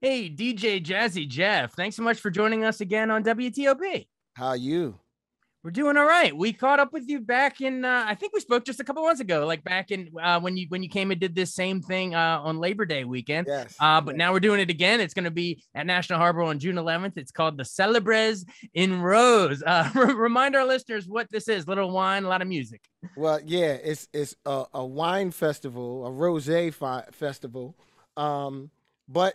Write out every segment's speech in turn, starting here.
Hey, DJ Jazzy Jeff, thanks so much for joining us again on WTOP. How are you? We're doing all right. We caught up with you back in, I think we spoke just a couple months ago, like back in when you came and did this same thing on Labor Day weekend. Yes. But now we're doing it again. It's going to be at National Harbor on June 11th. It's called the Célébrez in Rose. Remind our listeners what this is: little wine, a lot of music. Well, yeah, it's a wine festival, a rosé festival, but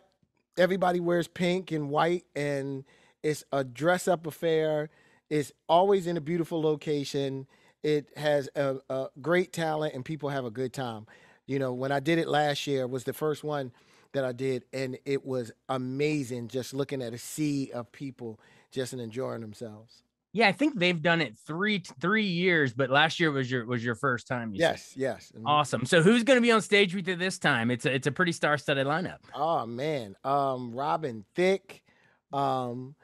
everybody wears pink and white, and it's a dress up affair. It's always in a beautiful location. It has a great talent, and people have a good time. When I did it last year, was the first one that I did, and it was amazing just looking at a sea of people just enjoying themselves. Yeah, I think they've done it three years, but last year was your first time. You said. Yes, yes. Awesome. So who's going to be on stage with you this time? It's a pretty star-studded lineup. Oh man, Robin Thicke, and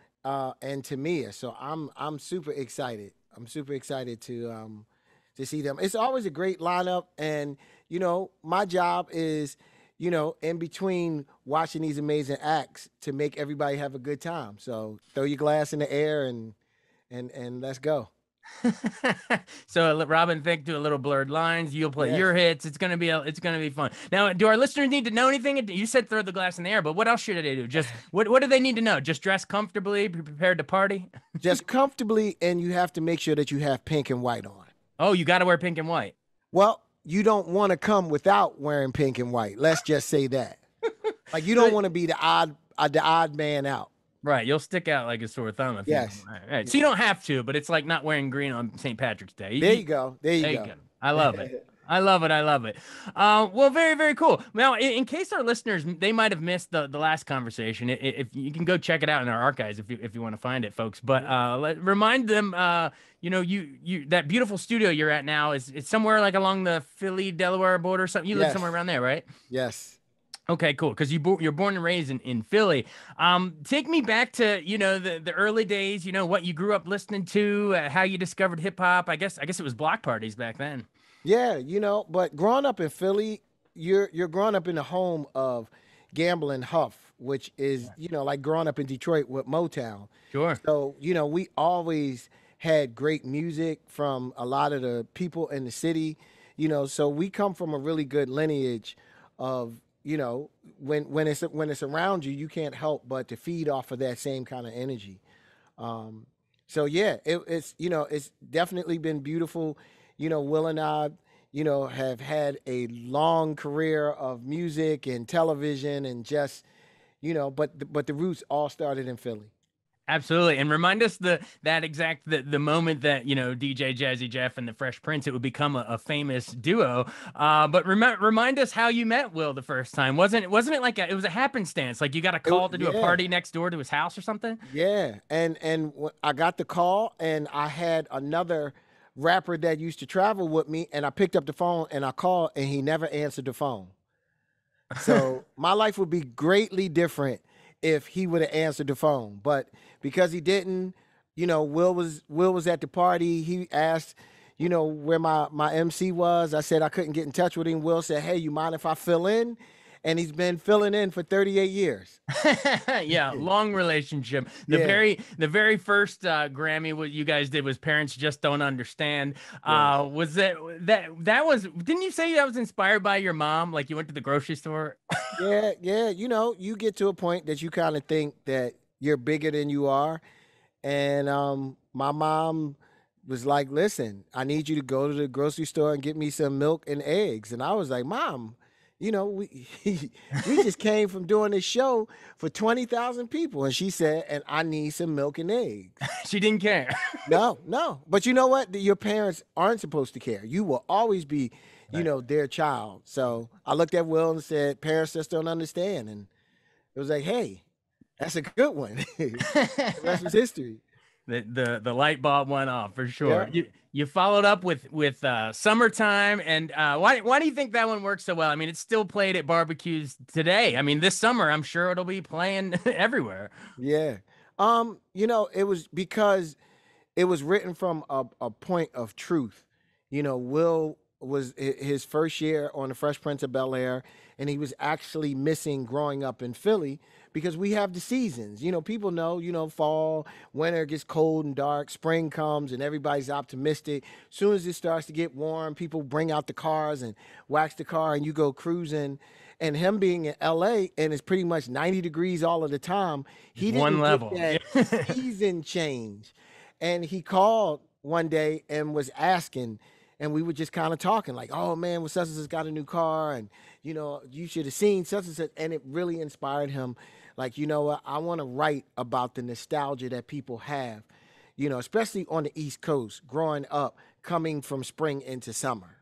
Tamia. So I'm super excited. I'm super excited to see them. It's always a great lineup, and my job is, in between watching these amazing acts to make everybody have a good time. So throw your glass in the air and let's go. So Robin Thicke do a little blurred lines. You'll play Yes. your hits. It's gonna be fun. Now, do our listeners need to know anything? You said throw the glass in the air, but what else should they do? Just what do they need to know? Just dress comfortably, be prepared to party. Just comfortably, and you have to make sure that you have pink and white on. Oh, you got to wear pink and white. Well, you don't want to come without wearing pink and white. Let's just say that. Like you don't want to be the odd man out. Right, you'll stick out like a sore thumb if you don't. Yes. All right. So you don't have to, but it's like not wearing green on St. Patrick's Day. There you go. There you go. I love it. I love it. I love it. Well, very, very cool. Now, in case our listeners, they might have missed the last conversation, if you can go check it out in our archives if you want to find it, folks. But remind them, you that beautiful studio you're at now is it's somewhere like along the Philly Delaware border or something. You live Yes. somewhere around there, right? Yes. Okay, cool. Because you're born and raised in Philly. Take me back to the early days. What you grew up listening to, how you discovered hip hop. I guess it was block parties back then. Yeah, but growing up in Philly, you're growing up in the home of Gamble and Huff, which is, like growing up in Detroit with Motown. Sure. So, we always had great music from a lot of the people in the city, so we come from a really good lineage of, when it's around you, you can't help but to feed off of that same kind of energy. So yeah, it's definitely been beautiful. Will and I, have had a long career of music and television and just, but the roots all started in Philly. Absolutely. And remind us the moment that, DJ Jazzy Jeff and the Fresh Prince, it would become a famous duo. But remind us how you met Will the first time. Wasn't it like it was a happenstance? Like you got a call to do a Yeah, party next door to his house or something? yeah, and I got the call, and I had another rapper that used to travel with me, and I picked up the phone and I called, and he never answered the phone. So my life would be greatly different if he would have answered the phone. But because he didn't, Will was at the party. He asked, where my MC was. I said I couldn't get in touch with him. Will said, "Hey, you mind if I fill in?" And he's been filling in for 38 years. Yeah, long relationship. The Yeah. very first Grammy what you guys did was Parents Just Don't Understand. Yes. Was that was didn't you say that was inspired by your mom? Like you went to the grocery store? Yeah, yeah. You get to a point that you kind of think that you're bigger than you are. And my mom was like, "Listen, I need you to go to the grocery store and get me some milk and eggs." And I was like, "Mom, we we just came from doing this show for 20,000 people." And she said, "And I need some milk and eggs." She didn't care. No, no. But you know what? Your parents aren't supposed to care. You will always be, Right. their child. So I looked at Will and said, "Parents just don't understand." And it was like, "Hey, that's a good one." The rest was history. The light bulb went off for sure. Yeah. You followed up with Summertime, and why do you think that one worked so well? I mean, it's still played at barbecues today. I mean, this summer I'm sure it'll be playing everywhere. Yeah. It was because it was written from a point of truth. Will was his first year on the Fresh Prince of Bel Air, and he was actually missing growing up in Philly because we have the seasons. People know, fall, winter gets cold and dark, spring comes and everybody's optimistic. Soon as it starts to get warm, people bring out the cars and wax the car and you go cruising. And him being in LA and it's pretty much 90 degrees all of the time, Just he one didn't get level. that season change. And he called one day and was asking, and we were just kind of talking like, oh man, well, such and such got a new car, and you should have seen such and such, and it really inspired him. Like, what, I want to write about the nostalgia that people have, especially on the East Coast, growing up, coming from spring into summer.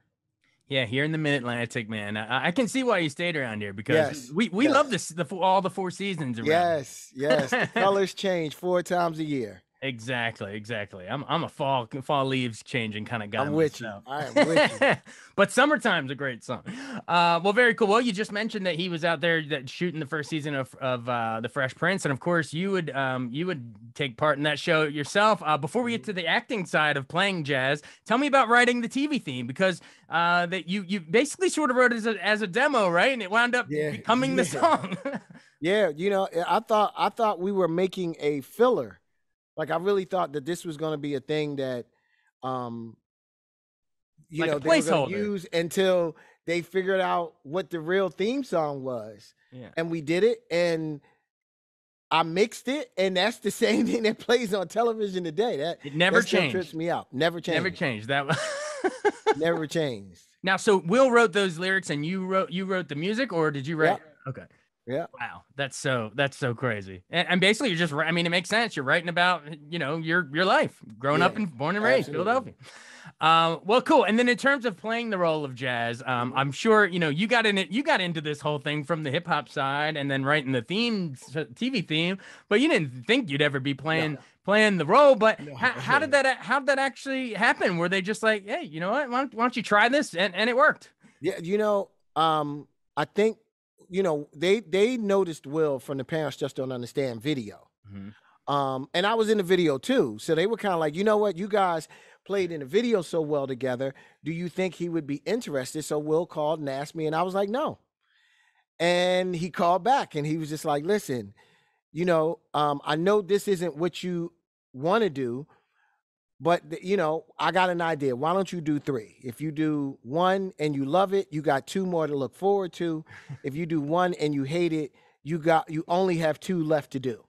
Yeah, here in the Mid Atlantic, man, I can see why you stayed around here because Yes, we love yes, this all the four seasons around. yes. The colors change 4 times a year. Exactly. I'm a fall leaves changing kind of guy I'm with you. myself. I am with you. But Summertime's a great song. Well, very cool. Well, you just mentioned that he was out there shooting the first season of The Fresh Prince, and of course you would take part in that show yourself. Before we get to the acting side of playing jazz, tell me about writing the TV theme because that you basically sort of wrote it as a demo, right? And it wound up becoming the song. Yeah, I thought we were making a filler. Like I really thought that this was going to be a thing that, Like a they were going placeholder. to use until they figured out what the real theme song was. Yeah. And we did it, and I mixed it, and that's the same thing that plays on television today. It never still changed. trips me out. Never changed. Never changed. That was Never changed. Now, so Will wrote those lyrics, and you wrote the music, or did you write? Yeah. Okay. Yeah. Wow, that's so crazy. And basically, you're just. I mean, it makes sense. You're writing about your life, growing up and born and raised Philadelphia. Well, cool. And then in terms of playing the role of jazz, I'm sure you got into this whole thing from the hip hop side, and then writing the TV theme. But you didn't think you'd ever be playing the role. But how did that actually happen? Were they just like, hey, you know what? Why don't you try this? And it worked. Yeah. I think. They noticed Will from the Parents Just Don't Understand video. Mm-hmm. And I was in the video too. So they were kind of like, you know what, you guys played in the video so well together. Do you think he would be interested? So Will called and asked me, and I was like, no. And he called back and he was just like, listen, I know this isn't what you want to do, but I got an idea. Why don't you do 3? If you do 1 and you love it, you got 2 more to look forward to. If you do 1 and you hate it, you only have 2 left to do.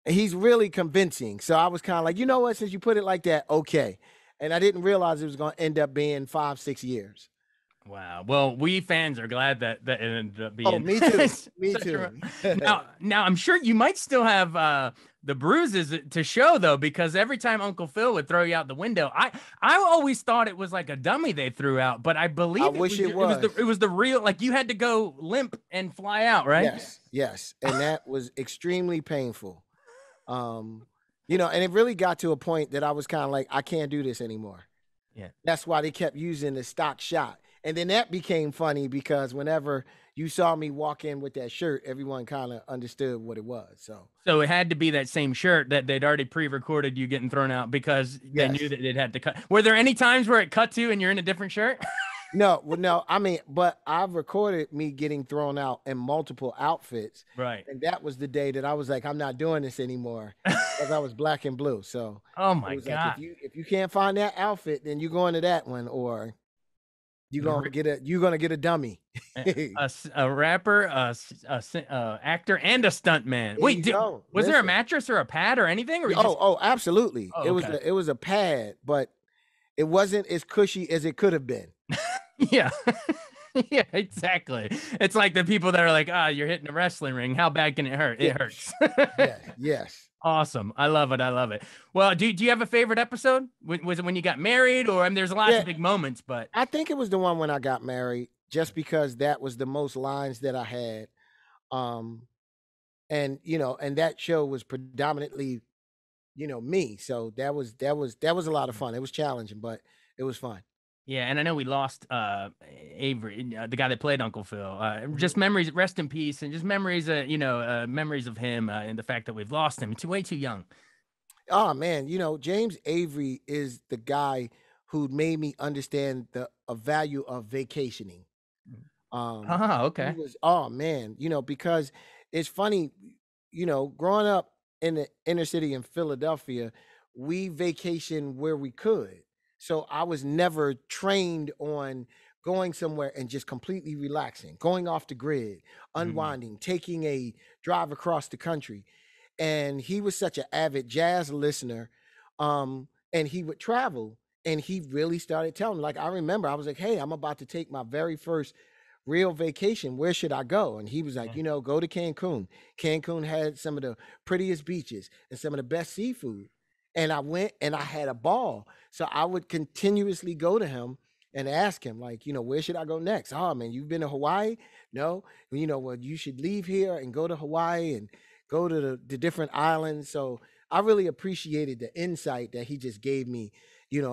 And he's really convincing. So I was kind of like, you know what, since you put it like that, okay. And I didn't realize it was going to end up being 5-6 years. Wow. Well, we fans are glad that it ended up being. Oh, me too. Me too. Now I'm sure you might still have the bruises to show though, because every time Uncle Phil would throw you out the window, I always thought it was like a dummy they threw out, but I believe it was the real, like you had to go limp and fly out, right? Yes. And that was extremely painful. And it really got to a point that I was kind of like, I can't do this anymore. Yeah. That's why they kept using the stock shot. And then that became funny because whenever you saw me walk in with that shirt, everyone kind of understood what it was. So it had to be that same shirt that they'd already pre-recorded you getting thrown out because they knew that it had to cut. Were there any times where it cut to and you're in a different shirt? No. I mean, but I've recorded me getting thrown out in multiple outfits. Right. And that was the day that I was like, I'm not doing this anymore because I was black and blue. So oh my God. Like, if you can't find that outfit, then you go into that one, or you're gonna get a dummy. a rapper, actor, and a stunt man. Wait, was there a mattress or a pad or anything? Or absolutely. Oh, it was a pad, but it wasn't as cushy as it could have been. Yeah. Yeah, exactly. It's like the people that are like, you're hitting a wrestling ring. How bad can it hurt? It hurts. Yes. Awesome. I love it. Well, do you have a favorite episode? Was it when you got married, or there's lots of big moments, but I think it was the one when I got married, just because that was the most lines that I had. And that show was predominantly, me. So that was a lot of fun. It was challenging, but it was fun. Yeah, and I know we lost Avery, the guy that played Uncle Phil. Just memories, rest in peace, and just memories, memories of him and the fact that we've lost him. It's way too young. Oh man, James Avery is the guy who made me understand the value of vacationing. Okay. He was, oh man, because it's funny, growing up in the inner city in Philadelphia, we vacation where we could. So I was never trained on going somewhere and just completely relaxing, going off the grid, Mhm. unwinding, taking a drive across the country. And he was such an avid jazz listener. And he would travel, and he really started telling me, like, I remember I was like, hey, I'm about to take my very first real vacation. Where should I go? And he was like, Yeah. go to Cancun. Cancun had some of the prettiest beaches and some of the best seafood. And I went and I had a ball. So I would continuously go to him and ask him, like, where should I go next? Oh man, you've been to Hawaii? No. Well, you should leave here and go to Hawaii and go to the different islands. So I really appreciated the insight that he just gave me,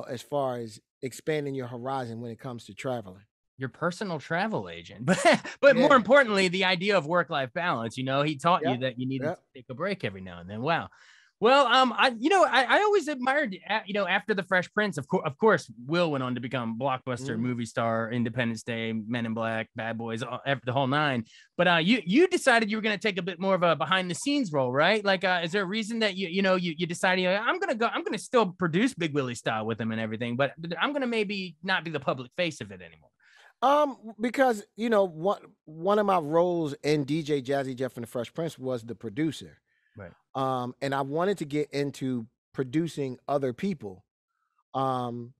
as far as expanding your horizon when it comes to traveling. Your personal travel agent. But more Yeah. importantly, the idea of work-life balance, he taught you Yep. that you needed to Yep. take a break every now and then. Wow. Well, I always admired, after the Fresh Prince, of course, Will went on to become blockbuster Mhm. movie star, Independence Day, Men in Black, Bad Boys, the whole nine. But you decided you were going to take a bit more of a behind the scenes role, right? Like, is there a reason that you decided, I'm going to still produce Big Willie style with him and everything, but I'm going to maybe not be the public face of it anymore. Because one of my roles in DJ Jazzy Jeff and the Fresh Prince was the producer. Right. And I wanted to get into producing other people. Um,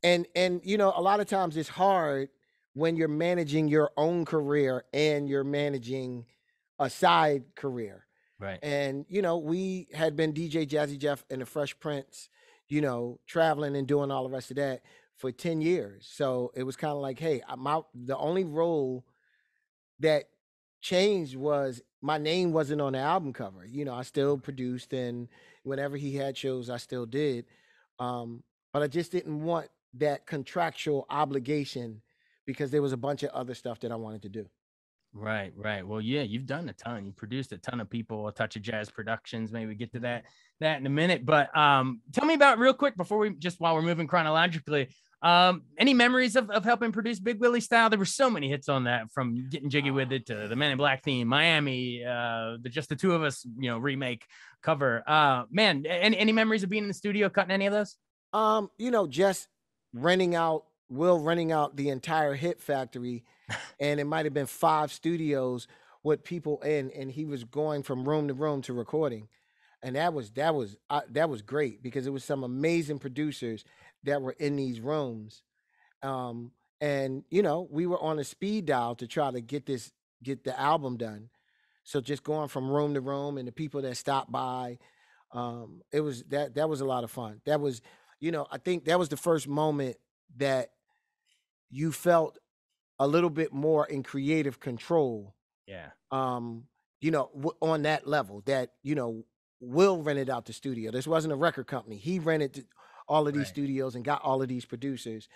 and a lot of times it's hard when you're managing your own career and you're managing a side career. Right. And we had been DJ Jazzy Jeff and the Fresh Prince, traveling and doing all the rest of that for 10 years. So it was kind of like, hey, the only role that changed was my name wasn't on the album cover. I still produced, and whenever he had shows, I still did. But I just didn't want that contractual obligation because there was a bunch of other stuff that I wanted to do. Right, right. Well, yeah, you've done a ton. You produced a ton of people, a touch of jazz productions. Maybe we get to that in a minute. But tell me about real quick before while we're moving chronologically. Any memories of helping produce Big Willie style? There were so many hits on that, from Getting Jiggy with It to the Men in Black theme, Miami, Just the Two of Us, remake cover. Man, any memories of being in the studio cutting any of those? Just renting out the entire Hit Factory, and it might have been 5 studios with people in, and he was going from room to room to recording. And that was great because it was some amazing producers that were in these rooms. And we were on a speed dial to try to get the album done. So just going from room to room, and the people that stopped by, it was that was a lot of fun. That was, I think that was the first moment that you felt a little bit more in creative control. Yeah. On that level that, Will rented out the studio. This wasn't a record company. He rented all of these Right. studios and got all of these producers,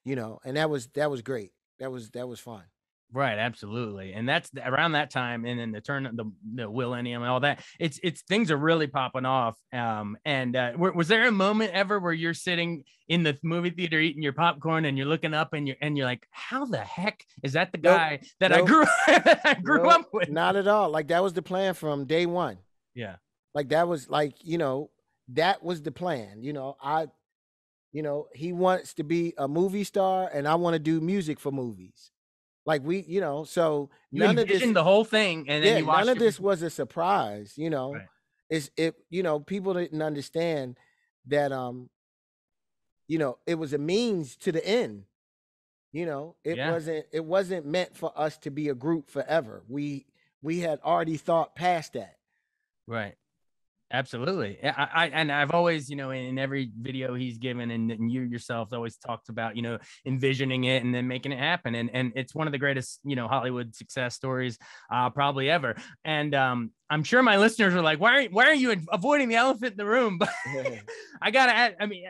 and that was great. That was fun. Right, absolutely, and that's around that time, and then the millennium and all that. It's things are really popping off. And was there a moment ever where you're sitting in the movie theater eating your popcorn and you're looking up and you're like, how the heck is that the Nope. guy that I Nope. grew Nope. up with? Not at all. Like that was the plan from day one. Yeah, Like that was like, that was the plan. He wants to be a movie star and I want to do music for movies. Like so you none of this, envisioned the whole thing, and then yeah, you none watched of it. this was a surprise. Right. People didn't understand that, it was a means to the end. It Yeah. wasn't meant for us to be a group forever. We had already thought past that. Right. Absolutely. And I've always, in every video he's given, and you yourself always talked about, envisioning it and then making it happen. And it's one of the greatest, Hollywood success stories probably ever. And I'm sure my listeners are like, why are you avoiding the elephant in the room? But I gotta add, I mean,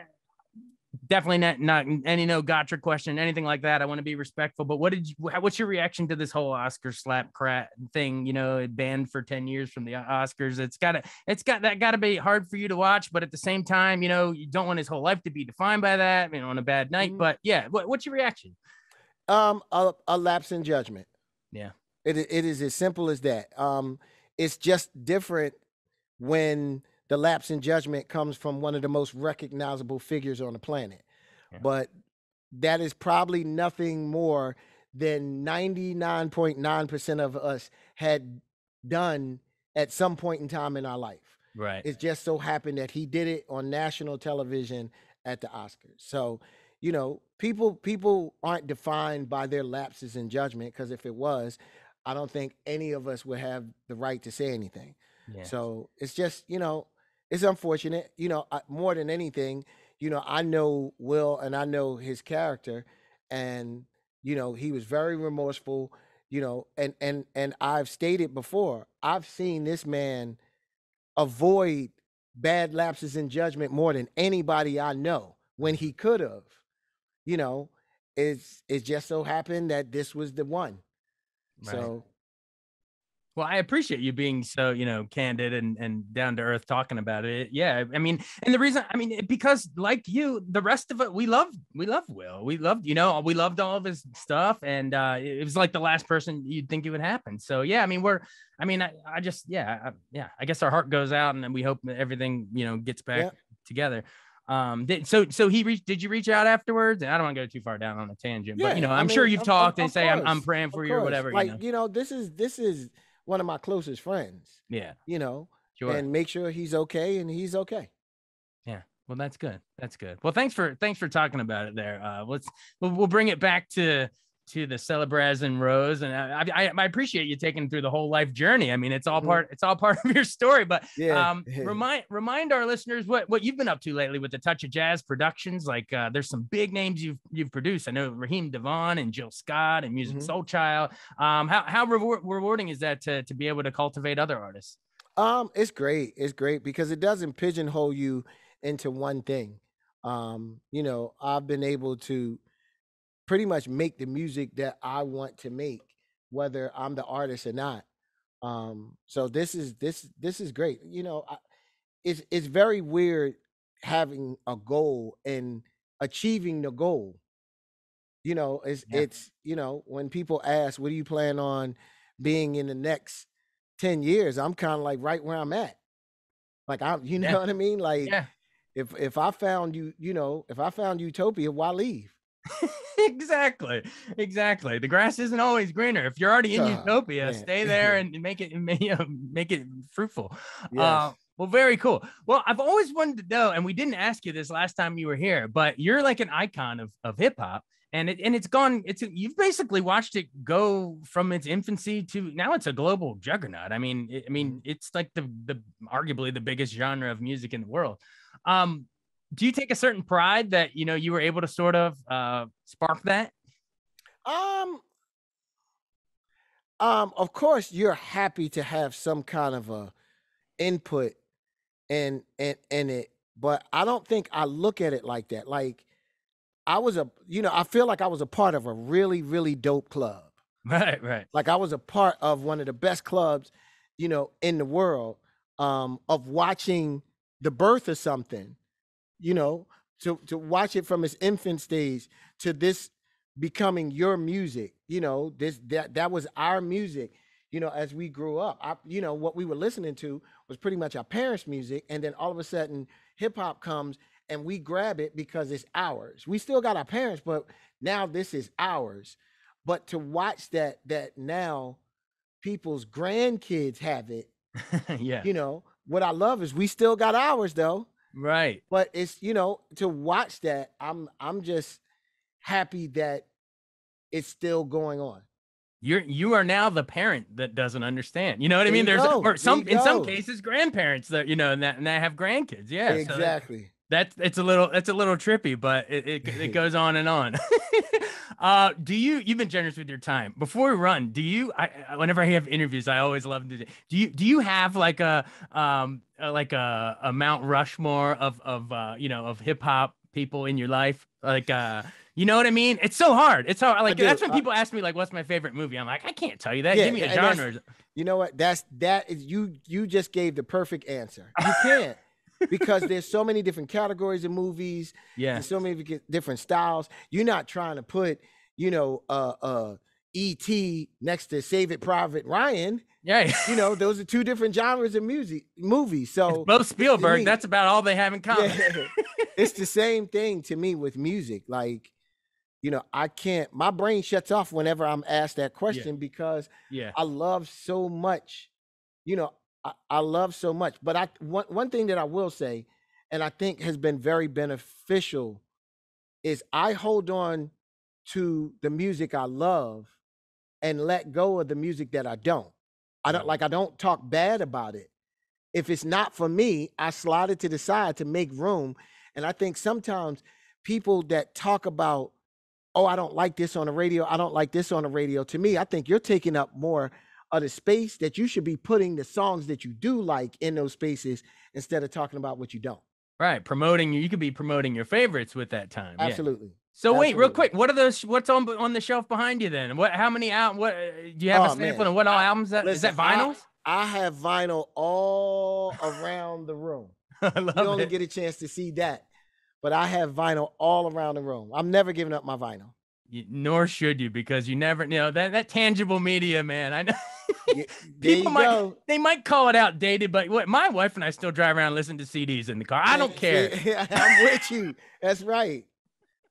definitely not any gotcha question, anything like that. I want to be respectful, but what's your reaction to this whole Oscar slap crap thing? Banned for 10 years from the Oscars. It's gotta be hard for you to watch, but at the same time, you don't want his whole life to be defined by that, on a bad night. Mhm. But yeah, what's your reaction? A lapse in judgment. Yeah. It is as simple as that. It's just different when the lapse in judgment comes from one of the most recognizable figures on the planet. Yeah. But that is probably nothing more than 99.9% of us had done at some point in time in our life. Right. It just so happened that he did it on national television at the Oscars. So, people aren't defined by their lapses in judgment, because if it was, I don't think any of us would have the right to say anything. Yeah. So it's just, it's unfortunate. More than anything, I know Will and I know his character, and he was very remorseful. And I've stated before, I've seen this man avoid bad lapses in judgment more than anybody I know when he could have. You know, it's just so happened that this was the one. Right. So Well, I appreciate you being so, candid and down to earth talking about it. Yeah. I mean, and the reason, because like you, the rest of it, we loved Will. We loved, we loved all of his stuff. And it was like the last person you'd think it would happen. So, yeah, I guess our heart goes out, and then we hope that everything, gets back together. Did you reach out afterwards? And I don't want to go too far down on a tangent, but I'm sure you've talked and say, I'm praying for you or whatever. Like, this is one of my closest friends. Yeah. Sure. And make sure he's okay, and he's okay. Yeah. Well, that's good. That's good. Well, thanks for talking about it there. We'll bring it back to the Célébrez and Rose. And I appreciate you taking through the whole life journey. I mean, it's all part of your story, but remind our listeners what you've been up to lately with the Touch of Jazz Productions. Like there's some big names you've produced. I know Raheem Devon and Jill Scott and Music Soul Child. How rewarding is that to be able to cultivate other artists? It's great. It's great because it doesn't pigeonhole you into one thing. I've been able to pretty much make the music that I want to make, whether I'm the artist or not. So this is great. It's very weird having a goal and achieving the goal. It's when people ask, what do you plan on being in the next 10 years? I'm kind of like right where I'm at. Like know what I mean? Like if I found if I found utopia, why leave? Exactly. The grass isn't always greener. If you're already in utopia, stay there and make it fruitful. Yes. Well, very cool. Well, I've always wanted to know, and we didn't ask you this last time you were here, but you're like an icon of hip hop, and you've basically watched it go from its infancy to now it's a global juggernaut. It's like the arguably the biggest genre of music in the world. Do you take a certain pride that, you were able to sort of spark that? Of course you're happy to have some kind of a input in it, but I don't think I look at it like that. Like I feel like I was a part of a really, really dope club. Right. Like I was a part of one of the best clubs, in the world, of watching the birth of something, to watch it from its infant stage to this becoming your music, that was our music, as we grew up. What we were listening to was pretty much our parents' music. And then all of a sudden hip hop comes and we grab it because it's ours. We still got our parents, but now this is ours. But to watch that now people's grandkids have it, what I love is we still got ours though. Right. But it's, to watch that, I'm just happy that it's still going on. You are now the parent that doesn't understand. You know what I mean? In some cases grandparents that, and that have grandkids. Yeah. Exactly. So it's a little trippy, but it goes on and on. You've been generous with your time. Before we run, whenever I have interviews, I always love to do you have like a Mount Rushmore of hip hop people in your life? Like you know what I mean? It's so hard. It's hard. Like that's when people ask me like, what's my favorite movie? I'm like, I can't tell you that. Give me a genre. You know what? That is you just gave the perfect answer. You can't. Because there's so many different categories of movies, and so many different styles. You're not trying to put, E.T. next to Save It Private Ryan. Yeah. You know, those are two different genres of movies. So it's both Spielberg. That's about all they have in common. Yeah, it's the same thing to me with music. Like, you know, I can't, my brain shuts off whenever I'm asked that question because I love so much, you know, I love so much. But one thing that I will say, and I think has been very beneficial, is I hold on to the music I love and let go of the music that I don't. I don't talk bad about it. If it's not for me, I slide it to the side to make room. And I think sometimes people that talk about, oh, I don't like this on the radio, I don't like this on the radio. To me, I think you're taking up more of the space that you should be putting the songs that you do like in those spaces instead of talking about what you don't. Right. Promoting, you could be promoting your favorites with that time. Absolutely. Yeah. So wait, real quick, what are those? What's on the shelf behind you then? How many what do you have a sample and what all albums that? Listen, is that vinyls? I have vinyl all around the room. I love you only get a chance to see that, but I have vinyl all around the room. I'm never giving up my vinyl. Nor should you, because you never know that tangible media, man. I know. People might call it outdated, but my wife and I still drive around and listen to CDs in the car. I don't care. I'm with you. That's right.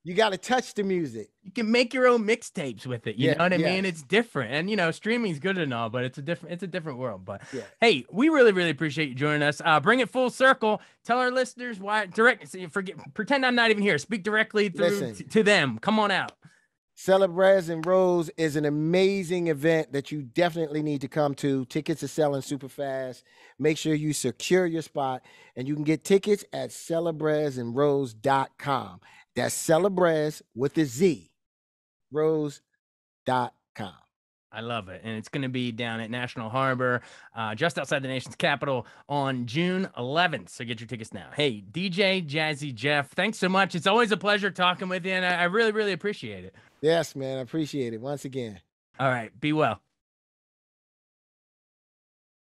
You got to touch the music. You can make your own mixtapes with it. You know what I mean? It's different. And, you know, streaming's good and all, but it's a different world. But hey, we really, really appreciate you joining us. Bring it full circle. Tell our listeners why pretend I'm not even here. Speak directly to them. Come on out. Célébrez and Rose is an amazing event that you definitely need to come to. Tickets are selling super fast. Make sure you secure your spot, and you can get tickets at celebrezandrose.com. That's Célébrez with a Z, rose.com. I love it. And it's going to be down at National Harbor, just outside the nation's capital on June 11th. So get your tickets now. Hey, DJ Jazzy Jeff, thanks so much. It's always a pleasure talking with you, and I really, really appreciate it. Yes, man. I appreciate it once again. All right. Be well.